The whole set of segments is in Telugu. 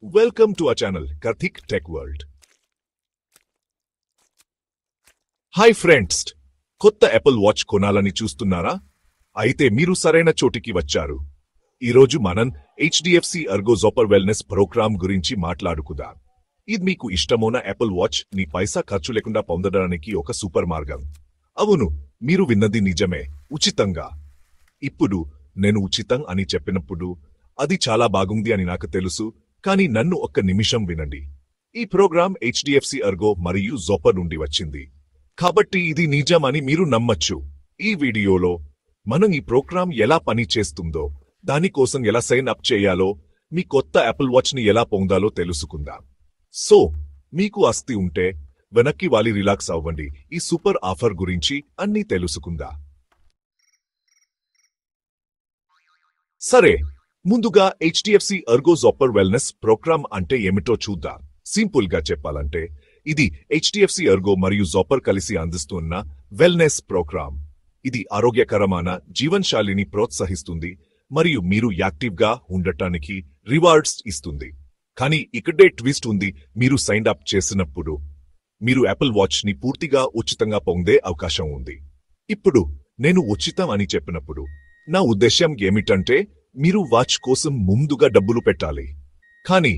Welcome to our channel, Karthik Tech World. Hi friends, కొత్త యాపిల్ వాచ్ కొనాలని చూస్తున్నారా? అయితే మీరు సరైన చోటికి వచ్చారు. ఈరోజు మనం HDFC Ergo Zopper wellness programme గురించి మాట్లాడుకుందాం. ఇది మీకు ఇష్టమైన యాపిల్ వాచ్ ని పైసా ఖర్చు లేకుండా పొందడానికి ఒక సూపర్ మార్గం. అవును, మీరు విన్నది నిజమే, ఉచితంగా. ఇప్పుడు నేను ఉచితం అని చెప్పినప్పుడు అది చాలా బాగుంది అని నాకు తెలుసు, కానీ నన్ను ఒక్క నిమిషం వినండి. ఈ ప్రోగ్రాం HDFC Ergo మరియు Zopper నుండి వచ్చింది, కాబట్టి ఇది నిజం అని మీరు నమ్మచ్చు. ఈ వీడియోలో మనం ఈ ప్రోగ్రాం ఎలా పని చేస్తుందో, దానికోసం ఎలా సైన్ అప్ చేయాలో, మీ కొత్త యాపిల్ వాచ్ ని ఎలా పొందాలో తెలుసుకుందాం. సో మీకు ఆస్తి ఉంటే వెనక్కి వాలి రిలాక్స్ అవ్వండి. ఈ సూపర్ ఆఫర్ గురించి అన్నీ తెలుసుకుందా. సరే, ముందుగా HDFC Ergo Zopper wellness programme అంటే ఏమిటో చూద్దాం. సింపుల్ గా చెప్పాలంటే ఇది HDFC Ergo మరియు Zopper కలిసి అందిస్తున్న వెల్నెస్ ప్రోగ్రాం. ఇది ఆరోగ్యకరమైన జీవనశైలిని ప్రోత్సహిస్తుంది మరియు మీరు యాక్టివ్ గా ఉండటానికి రివార్డ్స్ ఇస్తుంది. కానీ ఇక్కడే ట్విస్ట్ ఉంది. మీరు సైన్ అప్ చేసినప్పుడు మీరు యాపిల్ వాచ్ ని పూర్తిగా ఉచితంగా పొందే అవకాశం ఉంది. ఇప్పుడు నేను ఉచితం అని చెప్పినప్పుడు నా ఉద్దేశ్యం ఏమిటంటే మీరు వాచ్ కోసం ముందుగా డబ్బులు పెట్టాలి. కానీ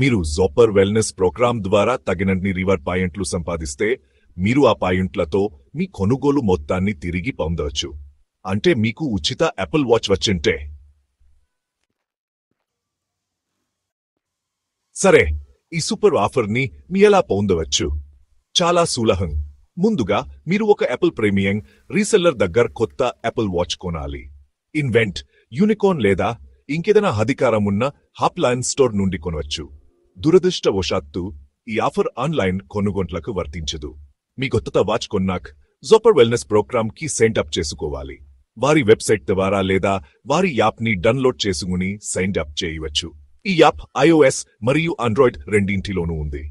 మీరు Zopper వెల్నెస్ ప్రోగ్రాం ద్వారా తగినన్ని రివార్డ్ పాయింట్లు సంపాదిస్తే మీరు ఆ పాయింట్లతో మీ కొనుగోలు మొత్తాన్ని తిరిగి పొందవచ్చు. అంటే మీకు ఉచిత యాపిల్ వాచ్ వచ్చింటే. సరే, ఈ సూపర్ ఆఫర్ ని మీ ఎలా పొందవచ్చు? చాలా సులభం. ముందుగా మీరు ఒక యాపిల్ ప్రీమియం రీసెల్లర్ దగ్గర కొత్త యాపిల్ వాచ్ కొనాలి. ఇన్వెంట్, యూనికార్న్ లేదా ఇంకేదైనా అధికారమున్న హాప్లైన్ స్టోర్ నుండి కొనవచ్చు. దురదృష్టవశాత్తు ఈ ఆఫర్ ఆన్లైన్ కొనుగోట్లకు వర్తించదు. మీ కొత్త వాచ్ కొన్నాక Zopper వెల్నెస్ ప్రోగ్రామ్ కి సైన్ అప్ చేసుకోవాలి. వారి వెబ్సైట్ ద్వారా లేదా వారి యాప్ ని డౌన్లోడ్ చేసుకుని సైన్ అప్ చేయవచ్చు. ఈ యాప్ iOS మరియు ఆండ్రాయిడ్ రెండింటిలోనూ ఉంది.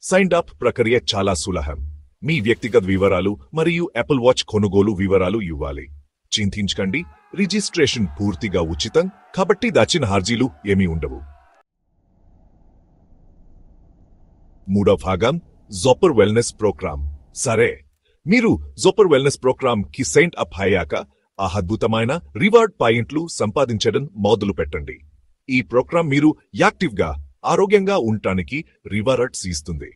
సైన్ అప్ ప్రక్రియ చాలా సులభం. మీ వ్యక్తిగత వివరాలు మరియు యాపిల్ వాచ్ కొనుగోలు వివరాలు ఇవ్వాలి. చింతించకండి, రిజిస్ట్రేషన్ పూర్తిగా ఉచితం, కాబట్టి దాచిన హార్జీలు ఏమీ ఉండవు. మూడవ భాగం Zopper వెల్నెస్ ప్రోగ్రాం. సరే, మీరు Zopper వెల్నెస్ ప్రోగ్రాం కి సైన్ అప్ అయ్యాక ఆ అద్భుతమైన రివార్డ్ పాయింట్లు సంపాదించడం మొదలు పెట్టండి. ఈ ప్రోగ్రాం మీరు యాక్టివ్ గా ఆరోగ్యంగా ఉండటానికి రివార్డ్స్ ఇస్తుంది.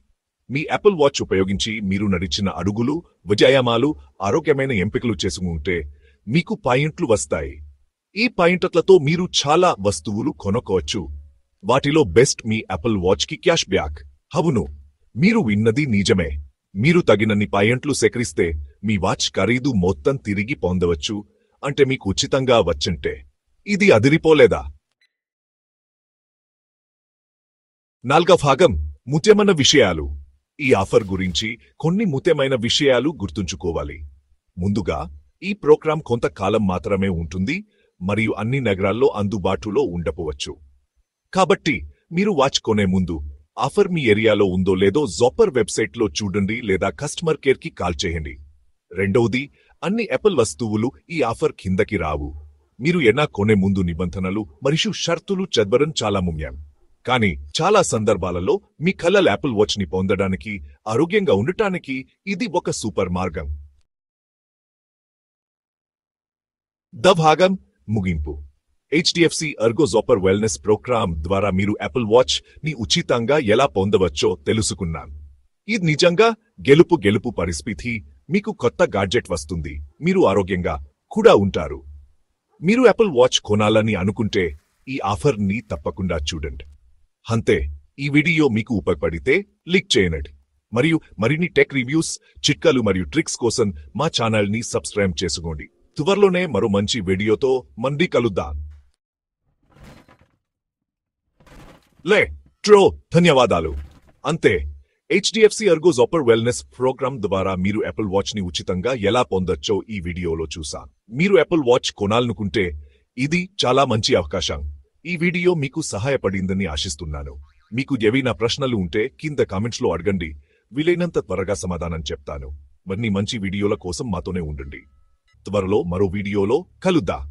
మీ యాపిల్ వాచ్ ఉపయోగించి మీరు నడిచిన అడుగులు, వ్యాయామాలు, ఆరోగ్యమైన ఎంపికలు చేసుకుంటే మీకు పాయింట్లు వస్తాయి. ఈ పాయింట్లతో మీరు చాలా వస్తువులు కొనుక్కోవచ్చు. వాటిలో బెస్ట్ మీ యాపిల్ వాచ్ కి క్యాష్ బ్యాక్. అవును, మీరు విన్నది నిజమే. మీరు తగినన్ని పాయింట్లు సేకరిస్తే మీ వాచ్ ఖరీదు మొత్తం తిరిగి పొందవచ్చు. అంటే మీకు ఉచితంగా వచ్చంటే ఇది అదిరిపోలేదా? నాలుగవ భాగం ముఖ్యమైన విషయాలు. ఈ ఆఫర్ గురించి కొన్ని ముఖ్యమైన విషయాలు గుర్తుంచుకోవాలి. ముందుగా, ఈ ప్రోగ్రాం కొంతకాలం మాత్రమే ఉంటుంది మరియు అన్ని నగరాల్లో అందుబాటులో ఉండకపోవచ్చు. కాబట్టి మీరు వాచ్ కొనే ముందు ఆఫర్ మీ ఏరియాలో ఉందో లేదో Zopper వెబ్సైట్లో చూడండి లేదా కస్టమర్ కేర్ కి కాల్ చేయండి. రెండవది, అన్ని యాపిల్ వస్తువులు ఈ ఆఫర్ కిందకి రావు. మీరు ఏనా కొనే ముందు నిబంధనలు మరియు షరతులు చదవడం చాలా ముఖ్యం. కానీ చాలా సందర్భాలలో మీ కలల యాపిల్ వాచ్ ని పొందడానికి, ఆరోగ్యంగా ఉండటానికి ఇది ఒక సూపర్ మార్గం. ద భాగం ముగింపు. HDFC Ergo Zopper wellness programme ద్వారా మీరు యాపిల్ వాచ్ ని ఉచితంగా ఎలా పొందవచ్చో తెలుసుకున్నాం. ఇది నిజంగా గెలుపు గెలుపు పరిస్థితి. మీకు కొత్త గాడ్జెట్ వస్తుంది, మీరు ఆరోగ్యంగా కూడా ఉంటారు. మీరు యాపిల్ వాచ్ కొనాలని అనుకుంటే ఈ ఆఫర్ ని తప్పకుండా చూడండి. అంతే, ఈ వీడియో మీకు ఉపయోగపడితే లైక్ చేయండి మరియు మరిన్ని టెక్ రివ్యూస్, చిట్కాలు మరియు ట్రిక్స్ కోసం మా ఛానల్ ని సబ్స్క్రైబ్ చేసుకోండి. త్వరలోనే మరో మంచి వీడియోతో మళ్ళీ కలుద్దాం. ధన్యవాదాలు. అంతే, HDFC Ergo Zopper wellness programme ద్వారా మీరు యాపిల్ వాచ్ ని ఉచితంగా ఎలా పొందొచ్చో ఈ వీడియోలో చూసాం. మీరు యాపిల్ వాచ్ కొనాలనుకుంటే ఇది చాలా మంచి అవకాశం. ఈ వీడియో మీకు సహాయపడిందని ఆశిస్తున్నాను. మీకు ఏవైనా ప్రశ్నలు ఉంటే కింద కామెంట్స్ లో అడగండి. వీలైనంత త్వరగా సమాధానం చెప్తాను. మరిన్ని మంచి వీడియోల కోసం మాతోనే ఉండండి. త్వరలో మరో వీడియోలో కలుద్దాం.